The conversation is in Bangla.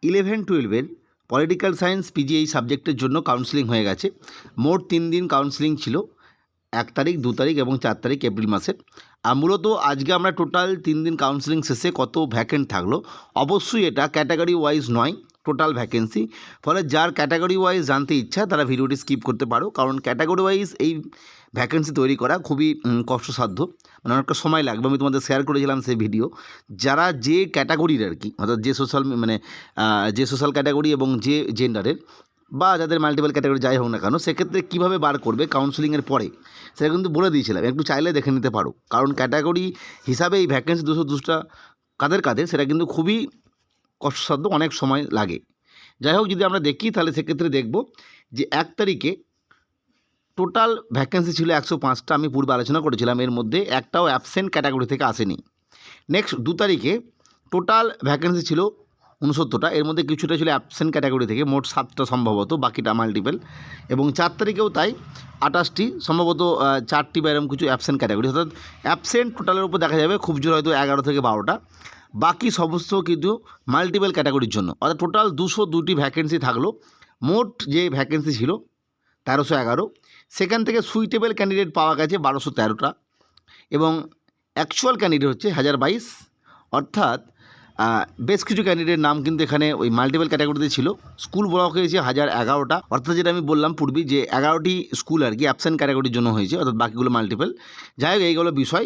11-12 পলিটিক্যাল সায়েন্স পিজি এই সাবজেক্টের জন্য কাউন্সেলিং হয়ে গেছে। মোট 3 দিন কাউন্সেলিং ছিল, 1 তারিখ, 2 তারিখ এবং 4 তারিখ এপ্রিল মাসের। আর মূলত আজকে আমরা টোটাল 3 দিন কাউন্সেলিং শেষে কত ভ্যাকেন্ট থাকলো, অবশ্যই এটা ক্যাটাগরি ওয়াইজ নয়, টোটাল ভ্যাকেন্সি। ফলে যার ক্যাটাগরি ওয়াইজ জানতে ইচ্ছা তারা ভিডিওটি স্কিপ করতে পারো, কারণ ক্যাটাগরি ওয়াইজ এই ভ্যাকেন্সি তৈরি করা খুবই কষ্টসাধ্য, মানে অনেকটা সময় লাগবে। আমি তোমাদের শেয়ার করেছিলাম সেই ভিডিও। যারা যে ক্যাটাগরির আর কি, অর্থাৎ যে সোশ্যাল ক্যাটাগরি এবং যে জেন্ডারের বা যাদের মাল্টিপল ক্যাটাগরি যাই হোক না কেন, সেক্ষেত্রে কীভাবে বার করবে কাউন্সেলিংয়ের পরে সেটা কিন্তু বলে দিয়েছিলাম, একটু চাইলে দেখে নিতে পারো। কারণ ক্যাটাগরি হিসাবে এই ভ্যাকেন্সি 202টা কাদের সেটা কিন্তু খুবই কষ্টসাধ্য, অনেক সময় লাগে। যাই হোক, যদি আমরা দেখি তাহলে সেক্ষেত্রে দেখব যে 1 তারিখে টোটাল ভ্যাকেন্সি ছিল 105টা, আমি পূর্বে আলোচনা করেছিলাম, এর মধ্যে একটাও অ্যাবসেন্ট ক্যাটাগরি থেকে আসেনি। নেক্সট 2 তারিখে টোটাল ভ্যাকেন্সি ছিল 69টা, এর মধ্যে কিছুটা ছিল অ্যাবসেন্ট ক্যাটাগরি থেকে, মোট 7টা সম্ভবত, বাকিটা মাল্টিপল। এবং 4 তারিখেও তাই, 28টি সম্ভবত, 4টি বা এরকম কিছু অ্যাবসেন্ট ক্যাটাগরি, অর্থাৎ অ্যাবসেন্ট টোটালের উপর দেখা যাবে খুব জোর হয়তো 11 থেকে 12টা, বাকি সমস্ত কিন্তু মাল্টিপল ক্যাটাগরির জন্য। অর্থাৎ টোটাল 202টি ভ্যাকেন্সি থাকলো। মোট যে ভ্যাকেন্সি ছিল 1311, সেখান থেকে সুইটেবল ক্যান্ডিডেট পাওয়া গেছে 1213টা এবং অ্যাকচুয়াল ক্যান্ডিডেট হচ্ছে 1022। অর্থাৎ বেশ কিছু ক্যান্ডিডেট নাম কিন্তু এখানে ওই মাল্টিপল ক্যাটাগরিতে ছিল। স্কুল ব্লক হয়েছে 1011টা, অর্থাৎ যেটা আমি বললাম পূর্বে যে 11টি স্কুল আর কি অ্যাবসেন্ট ক্যাটাগরির জন্য হয়েছে, অর্থাৎ বাকিগুলো মাল্টিপল। যাই হোক, এইগুলো বিষয়।